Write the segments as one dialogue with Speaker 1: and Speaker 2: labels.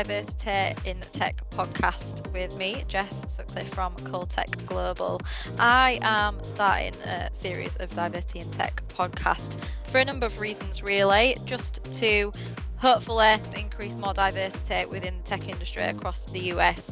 Speaker 1: Diversity in Tech podcast with me, Jess Sutcliffe from Coltech Global. I am starting a series of Diversity in Tech podcast for a number of reasons, really, just to hopefully increase more diversity within the tech industry across the US.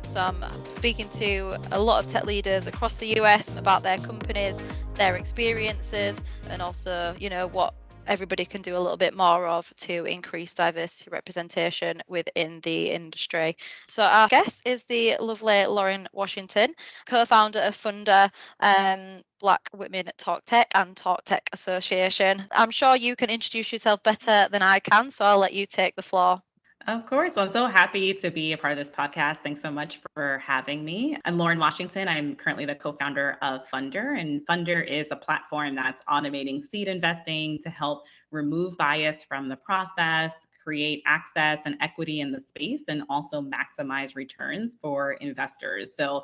Speaker 1: So I'm speaking to a lot of tech leaders across the US about their companies, their experiences, and also, what everybody can do a little bit more of to increase diversity representation within the industry. So our guest is the lovely Lauren Washington, co-founder of FUNDR, Black Women Talk Tech and Talk Tech Association. I'm sure you can introduce yourself better than I can, so I'll let you take the floor.
Speaker 2: Of course. Well, I'm so happy to be a part of this podcast. Thanks so much for having me. I'm Lauren Washington. I'm currently the co-founder of FUNDR, and FUNDR is a platform that's automating seed investing to help remove bias from the process, create access and equity in the space, and also maximize returns for investors. So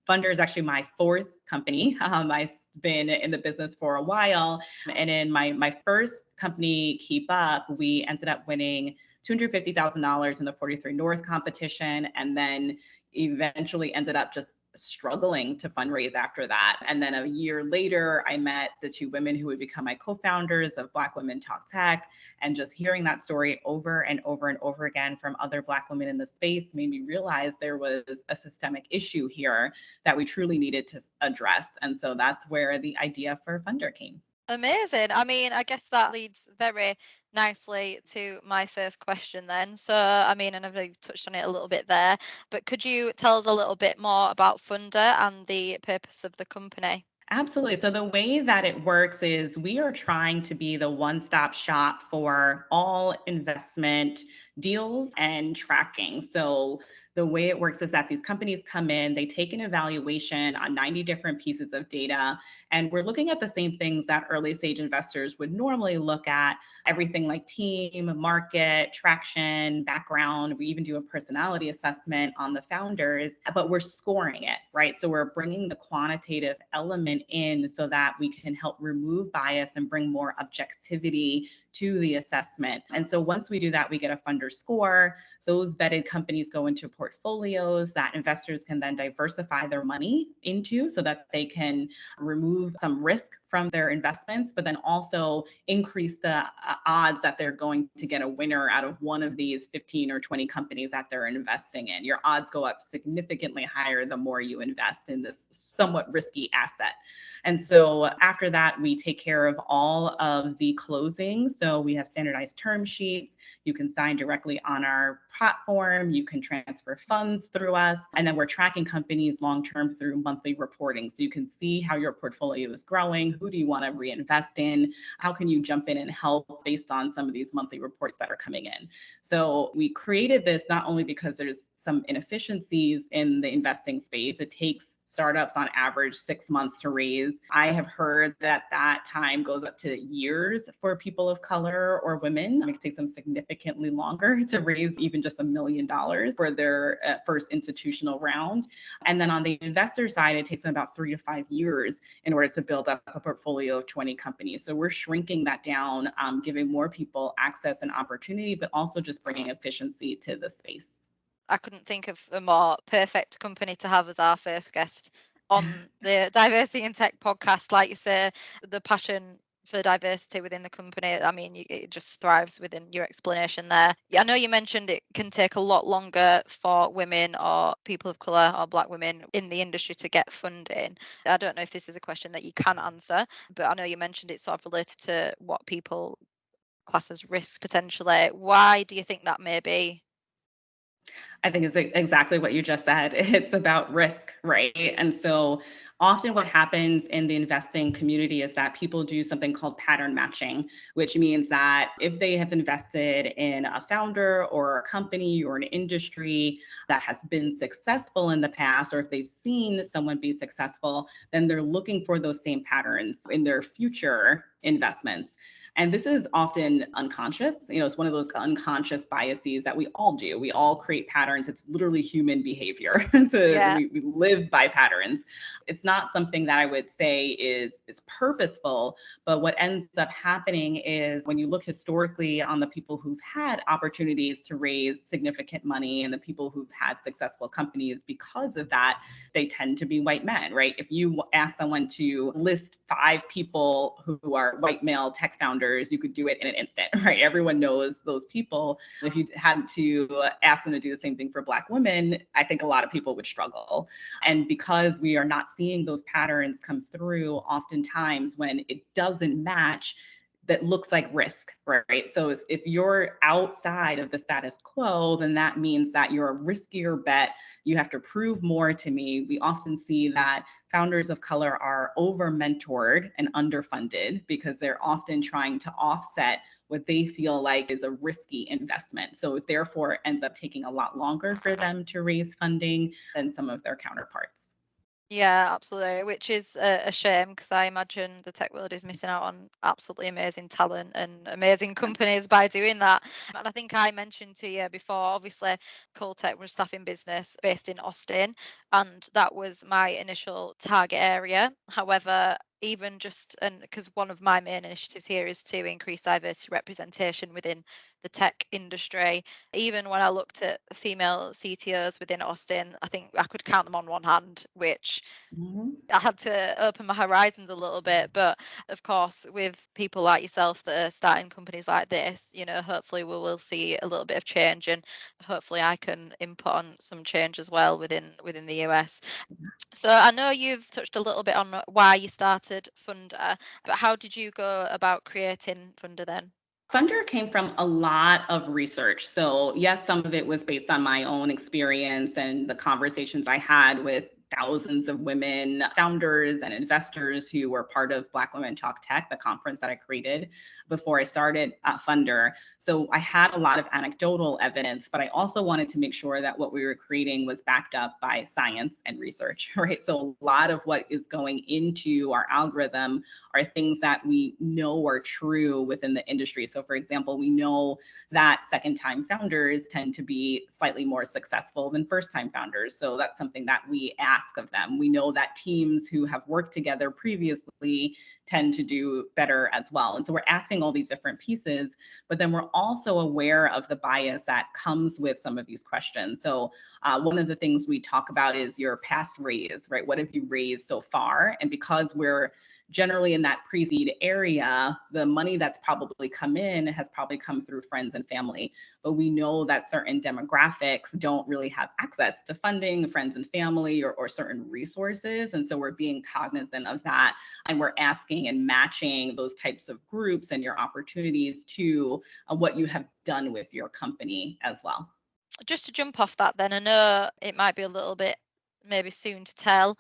Speaker 2: FUNDR is actually my fourth company. I've been in the business for a while. And in my first company, Keep Up, we ended up winning $250,000 in the 43 North competition, and then eventually ended up just struggling to fundraise after that. And then a year later, I met the two women who would become my co-founders of Black Women Talk Tech. And just hearing that story over and over and over again from other Black women in the space made me realize there was a systemic issue here that we truly needed to address. And so that's where the idea for FUNDR came.
Speaker 1: Amazing. I mean, I guess that leads very nicely to my first question then. So, I mean, I know you've touched on it a little bit there, but could you tell us a little bit more about FUNDR and the purpose of the company?
Speaker 2: Absolutely. So the way that it works is we are trying to be the one-stop shop for all investment deals and tracking. So the way it works is that these companies come in, they take an evaluation on 90 different pieces of data, and we're looking at the same things that early stage investors would normally look at, everything like team, market, traction, background. We even do a personality assessment on the founders, but we're scoring it, right? So we're bringing the quantitative element in so that we can help remove bias and bring more objectivity to the assessment. And so once we do that, we get a FUNDR score. Those vetted companies go into portfolios that investors can then diversify their money into so that they can remove some risk from their investments, but then also increase the odds that they're going to get a winner out of one of these 15 or 20 companies that they're investing in. Your odds go up significantly higher the more you invest in this somewhat risky asset. And so after that, we take care of all of the closings. So we have standardized term sheets. You can sign directly on our platform. You can transfer funds through us. And then we're tracking companies long-term through monthly reporting. So you can see how your portfolio is growing. Who do you want to reinvest in? How can you jump in and help based on some of these monthly reports that are coming in? So we created this not only because there's some inefficiencies in the investing space. It takes startups on average 6 months to raise. I have heard that time goes up to years for people of color or women. It takes them significantly longer to raise even just $1 million for their first institutional round. And then on the investor side, it takes them about 3 to 5 years in order to build up a portfolio of 20 companies. So we're shrinking that down, giving more people access and opportunity, but also just bringing efficiency to the space.
Speaker 1: I couldn't think of a more perfect company to have as our first guest on the Diversity in Tech podcast. Like you say, the passion for diversity within the company, I mean, it just thrives within your explanation there. I know you mentioned it can take a lot longer for women or people of colour or Black women in the industry to get funding. I don't know if this is a question that you can answer, but I know you mentioned it's sort of related to what people class as risk potentially. Why do you think that may be?
Speaker 2: I think it's exactly what you just said. It's about risk, right? And so often what happens in the investing community is that people do something called pattern matching, which means that if they have invested in a founder or a company or an industry that has been successful in the past, or if they've seen someone be successful, then they're looking for those same patterns in their future investments. And this is often unconscious. It's one of those unconscious biases that we all do. We all create patterns. It's literally human behavior.
Speaker 1: Yeah.
Speaker 2: We live by patterns. It's not something that I would say is purposeful, but what ends up happening is when you look historically on the people who've had opportunities to raise significant money and the people who've had successful companies because of that, they tend to be white men, right? If you ask someone to list 5 people who are white male tech founders, you could do it in an instant, right? Everyone knows those people. If you had to ask them to do the same thing for Black women, I think a lot of people would struggle. And because we are not seeing those patterns come through, oftentimes when it doesn't match, that looks like risk, right? So if you're outside of the status quo, then that means that you're a riskier bet. You have to prove more to me. We often see that founders of color are over mentored and underfunded because they're often trying to offset what they feel like is a risky investment. So it therefore ends up taking a lot longer for them to raise funding than some of their counterparts.
Speaker 1: Yeah, absolutely. Which is a shame because I imagine the tech world is missing out on absolutely amazing talent and amazing companies by doing that. And I think I mentioned to you before, obviously, Coltech was a staffing business based in Austin, and that was my initial target area. However, even just and because one of my main initiatives here is to increase diversity representation within the tech industry. Even when I looked at female CTOs within Austin, I think I could count them on one hand, which
Speaker 2: Mhm.
Speaker 1: I had to open my horizons a little bit. But of course, with people like yourself that are starting companies like this, hopefully we will see a little bit of change, and hopefully I can input on some change as well within the US. So I know you've touched a little bit on why you started FUNDR, but how did you go about creating FUNDR then?
Speaker 2: FUNDR came from a lot of research. So, yes, some of it was based on my own experience and the conversations I had with thousands of women founders and investors who were part of Black Women Talk Tech, the conference that I created before I started FUNDR. So, I had a lot of anecdotal evidence, but I also wanted to make sure that what we were creating was backed up by science and research, right? So, a lot of what is going into our algorithm are things that we know are true within the industry. So, for example, we know that second time founders tend to be slightly more successful than first time founders. So, that's something that we ask of them. We know that teams who have worked together previously tend to do better as well. And so, we're asking all these different pieces, but then we're also aware of the bias that comes with some of these questions. So, one of the things we talk about is your past raise, right? What have you raised so far? And because we're generally in that pre-seed area, the money that's probably come in has probably come through friends and family. But we know that certain demographics don't really have access to funding, friends and family, or certain resources. And so we're being cognizant of that. And we're asking and matching those types of groups and your opportunities to what you have done with your company as well.
Speaker 1: Just to jump off that then, I know it might be a little bit maybe soon to tell,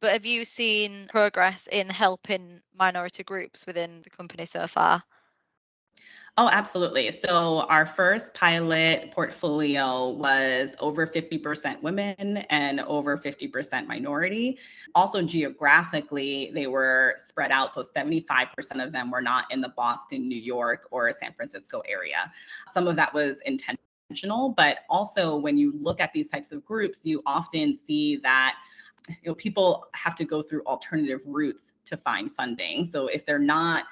Speaker 1: but have you seen progress in helping minority groups within the company so far?
Speaker 2: Oh, absolutely. So our first pilot portfolio was over 50% women and over 50% minority. Also, geographically, they were spread out. So 75% of them were not in the Boston, New York, or San Francisco area. Some of that was intentional, but also when you look at these types of groups, you often see that people have to go through alternative routes to find funding. So if they're not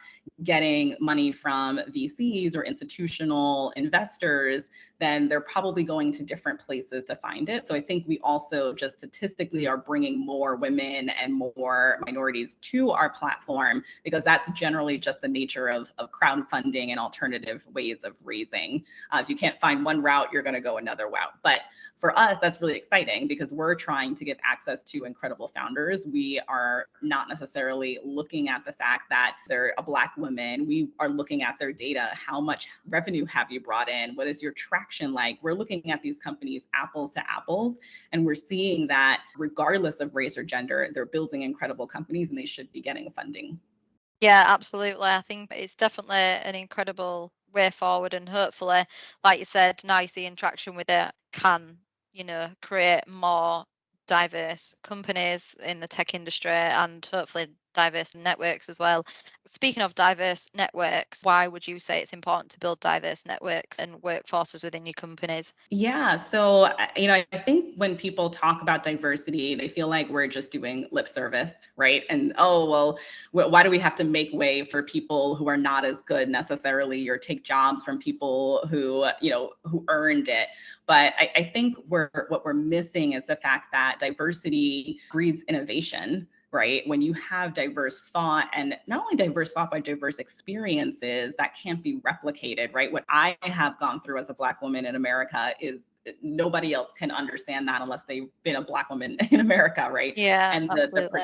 Speaker 2: getting money from VCs or institutional investors, then they're probably going to different places to find it. So I think we also just statistically are bringing more women and more minorities to our platform because that's generally just the nature of crowdfunding and alternative ways of raising. If you can't find one route, you're going to go another route. But for us, that's really exciting because we're trying to give access to incredible founders. We are not necessarily looking at the fact that they're a Black woman. We are looking at their data. How much revenue have you brought in? What is your traction like? We're looking at these companies apples to apples, and we're seeing that regardless of race or gender, they're building incredible companies and they should be getting funding.
Speaker 1: Yeah, absolutely. I think it's definitely an incredible way forward, and hopefully, like you said, now you see interaction with it can, create more diverse companies in the tech industry, and hopefully diverse networks as well. Speaking of diverse networks, why would you say it's important to build diverse networks and workforces within your companies?
Speaker 2: Yeah. So, I think when people talk about diversity, they feel like we're just doing lip service, right? And, oh, well, why do we have to make way for people who are not as good necessarily, or take jobs from people who earned it? But I think what we're missing is the fact that diversity breeds innovation, right? When you have diverse thought, and not only diverse thought, but diverse experiences that can't be replicated, right? What I have gone through as a Black woman in America is nobody else can understand that unless they've been a Black woman in America, right?
Speaker 1: Yeah,
Speaker 2: And
Speaker 1: absolutely.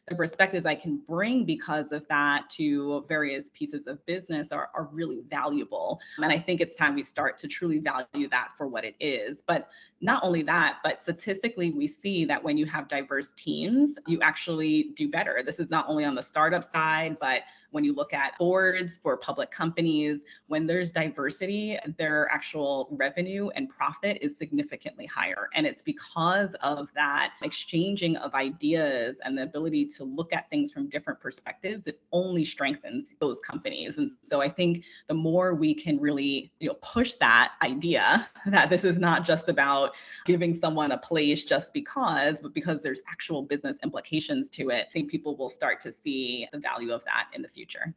Speaker 2: the perspectives I can bring because of that to various pieces of business are really valuable. And I think it's time we start to truly value that for what it is. But not only that, but statistically, we see that when you have diverse teams, you actually do better. This is not only on the startup side, but when you look at boards for public companies, when there's diversity, their actual revenue and profit is significantly higher. And it's because of that exchanging of ideas and the ability to look at things from different perspectives. It only strengthens those companies. And so I think the more we can really, push that idea that this is not just about giving someone a place just because, but because there's actual business implications to it, I think people will start to see the value of that in the future.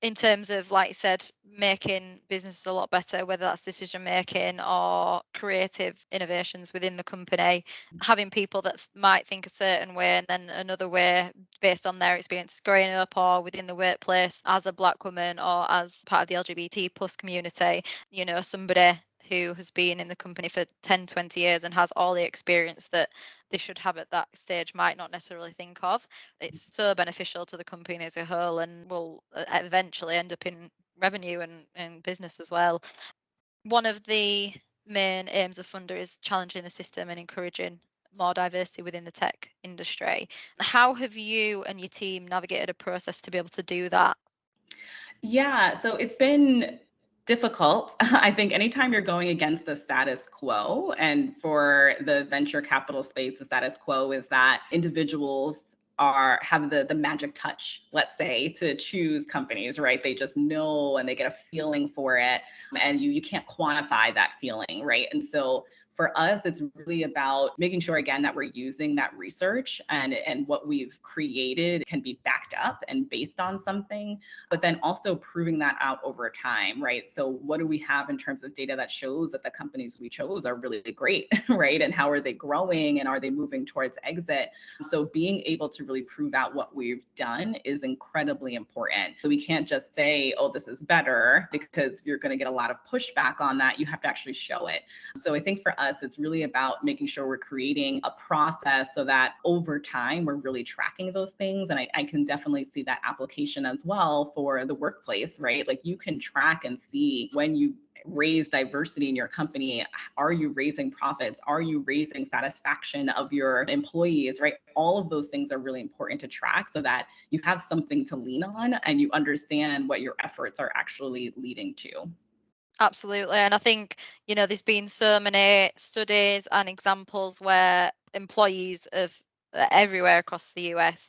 Speaker 1: In terms of, like you said, making businesses a lot better, whether that's decision making or creative innovations within the company, having people that might think a certain way and then another way based on their experience growing up or within the workplace as a Black woman or as part of the LGBT plus community, somebody who has been in the company for 10, 20 years and has all the experience that they should have at that stage might not necessarily think of. It's so beneficial to the company as a whole and will eventually end up in revenue and business as well. One of the main aims of FUNDR is challenging the system and encouraging more diversity within the tech industry. How have you and your team navigated a process to be able to do that?
Speaker 2: Yeah, so it's been difficult. I think anytime you're going against the status quo, and for the venture capital space, the status quo is that individuals have the magic touch, let's say, to choose companies, right? They just know and they get a feeling for it, and you can't quantify that feeling, right? And so for us, it's really about making sure, again, that we're using that research, and what we've created can be backed up and based on something, but then also proving that out over time, right? So what do we have in terms of data that shows that the companies we chose are really great, right? And how are they growing, and are they moving towards exit? So being able to really prove out what we've done is incredibly important. So we can't just say, oh, this is better, because you're going to get a lot of pushback on that. You have to actually show it. So I think for us, it's really about making sure we're creating a process so that over time we're really tracking those things. And I can definitely see that application as well for the workplace, right? Like, you can track and see when you raise diversity in your company, are you raising profits? Are you raising satisfaction of your employees, right? All of those things are really important to track so that you have something to lean on and you understand what your efforts are actually leading to.
Speaker 1: Absolutely. And I think, there's been so many studies and examples where employees of everywhere across the US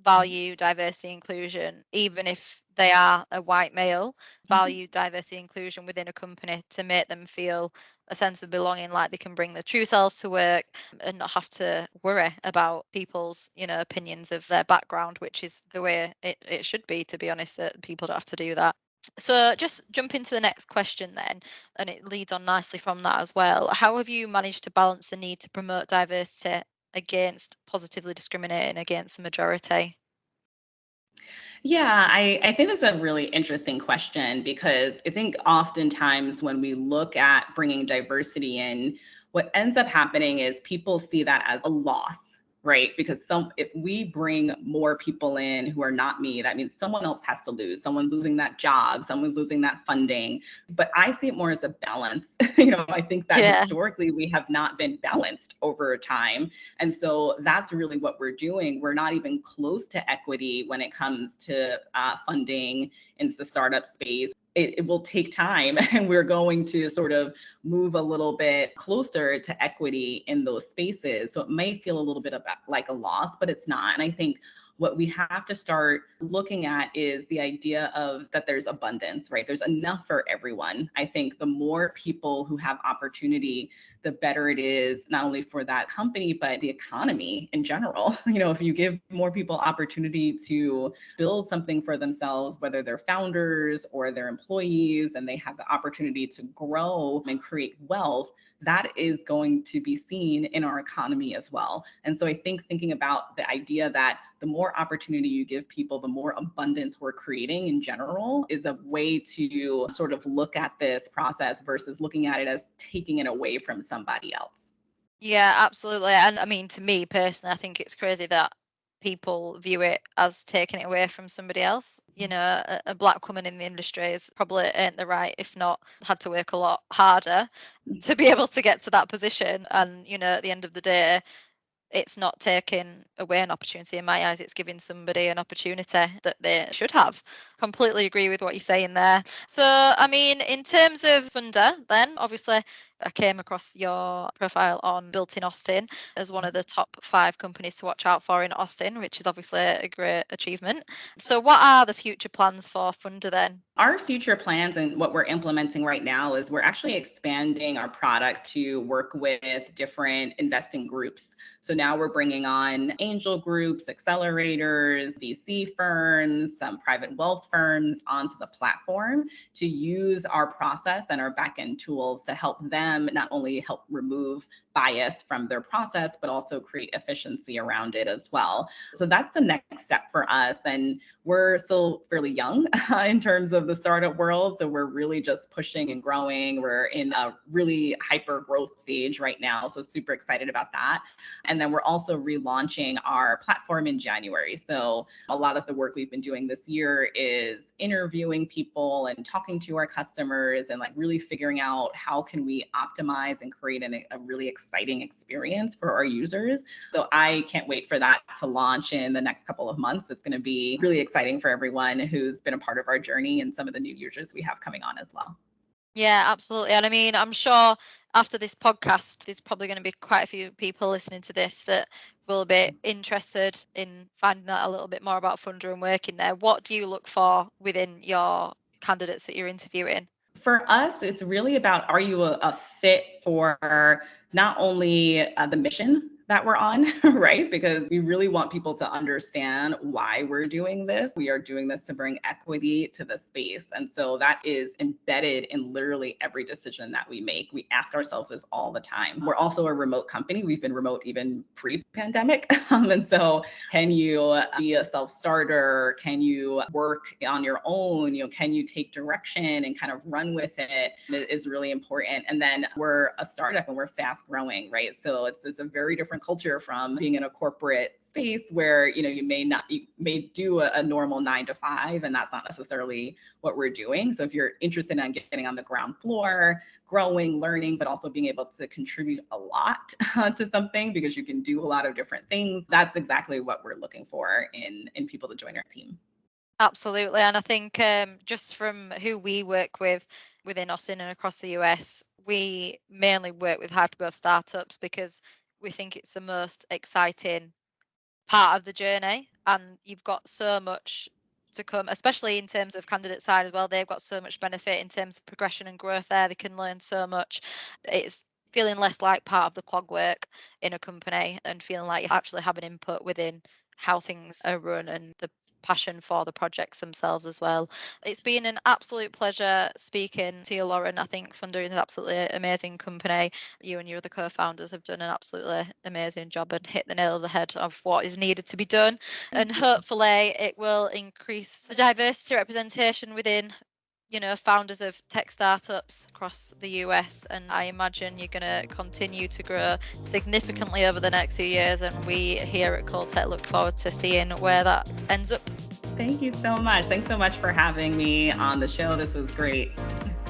Speaker 1: value diversity inclusion, even if they are a white male,
Speaker 2: Mhm.
Speaker 1: value diversity inclusion within a company to make them feel a sense of belonging, like they can bring their true selves to work and not have to worry about people's, opinions of their background, which is the way it should be, to be honest, that people don't have to do that. So just jump into the next question then, and it leads on nicely from that as well. How have you managed to balance the need to promote diversity against positively discriminating against the majority?
Speaker 2: Yeah, I think that's a really interesting question, because I think oftentimes when we look at bringing diversity in, what ends up happening is people see that as a loss, right? Because if we bring more people in who are not me, that means someone else has to lose. Someone's losing that job, someone's losing that funding. But I see it more as a balance. I think that
Speaker 1: Yeah,
Speaker 2: historically we have not been balanced over time, and so that's really what we're doing. We're not even close to equity when it comes to funding into the startup space. It will take time, and we're going to sort of move a little bit closer to equity in those spaces. So it may feel a little bit about like a loss, but it's not. And I think what we have to start looking at is the idea of that there's abundance, right? There's enough for everyone. I think the more people who have opportunity, the better it is, not only for that company, but the economy in general. If you give more people opportunity to build something for themselves, whether they're founders or they're employees, and they have the opportunity to grow and create wealth, that is going to be seen in our economy as well. And so I think thinking about the idea that the more opportunity you give people, the more abundance we're creating in general is a way to sort of look at this process versus looking at it as taking it away from somebody else.
Speaker 1: Yeah, absolutely. And I mean, to me personally, I think it's crazy that people view it as taking it away from somebody else. A black woman in the industry is probably earned the right, if not had to work a lot harder to be able to get to that position. And, at the end of the day, it's not taking away an opportunity. In my eyes, it's giving somebody an opportunity that they should have. Completely agree with what you're saying there. So, I mean, in terms of FUNDR, then obviously I came across your profile on Built in Austin as one of the top 5 companies to watch out for in Austin, which is obviously a great achievement. So what are the future plans for FUNDR then?
Speaker 2: Our future plans and what we're implementing right now is we're actually expanding our product to work with different investing groups. So now we're bringing on angel groups, accelerators, VC firms, some private wealth firms onto the platform to use our process and our backend tools to help them not only help remove bias from their process, but also create efficiency around it as well. So that's the next step for us. And we're still fairly young in terms of the startup world. So we're really just pushing and growing. We're in a really hyper growth stage right now. So super excited about that. And then we're also relaunching our platform in January. So a lot of the work we've been doing this year is interviewing people and talking to our customers and like really figuring out how can we optimize and create a really exciting experience for our users. So I can't wait for that to launch in the next couple of months. It's going to be really exciting for everyone who's been a part of our journey and some of the new users we have coming on as well.
Speaker 1: Yeah, absolutely. And I mean, I'm sure after this podcast, there's probably going to be quite a few people listening to this that will be interested in finding out a little bit more about FUNDR and working there. What do you look for within your candidates that you're interviewing?
Speaker 2: For us, it's really about, are you a fit for not only the mission that we're on, right? Because we really want people to understand why we're doing this. We are doing this to bring equity to the space. And so that is embedded in literally every decision that we make. We ask ourselves this all the time. We're also a remote company. We've been remote even pre-pandemic. And so can you be a self-starter? Can you work on your own? Can you take direction and kind of run with it? It is really important. And then we're a startup and we're fast growing, right? So it's a very different culture from being in a corporate space where you may do a normal 9 to 5, and that's not necessarily what we're doing. So if you're interested in getting on the ground floor, growing, learning, but also being able to contribute a lot to something because you can do a lot of different things, that's exactly what we're looking for in people to join our team.
Speaker 1: Absolutely. And I think just from who we work with within Austin and across the US, we mainly work with hypergrowth startups because we think it's the most exciting part of the journey. And you've got so much to come, especially in terms of candidate side as well. They've got so much benefit in terms of progression and growth there. They can learn so much. It's feeling less like part of the clogwork in a company and feeling like you actually have an input within how things are run and the passion for the projects themselves as well. It's been an absolute pleasure speaking to you, Lauren. I think FUNDR is an absolutely amazing company. You and your other co-founders have done an absolutely amazing job and hit the nail on the head of what is needed to be done. And hopefully it will increase the diversity representation within founders of tech startups across the US, and I imagine you're going to continue to grow significantly over the next few years, and we here at Coltech look forward to seeing where that ends up.
Speaker 2: Thank you so much. Thanks so much for having me on the show. This was great.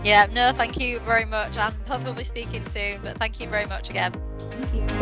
Speaker 1: Yeah, no, thank you very much, and hopefully we'll be speaking soon, but thank you very much again.
Speaker 2: Thank you.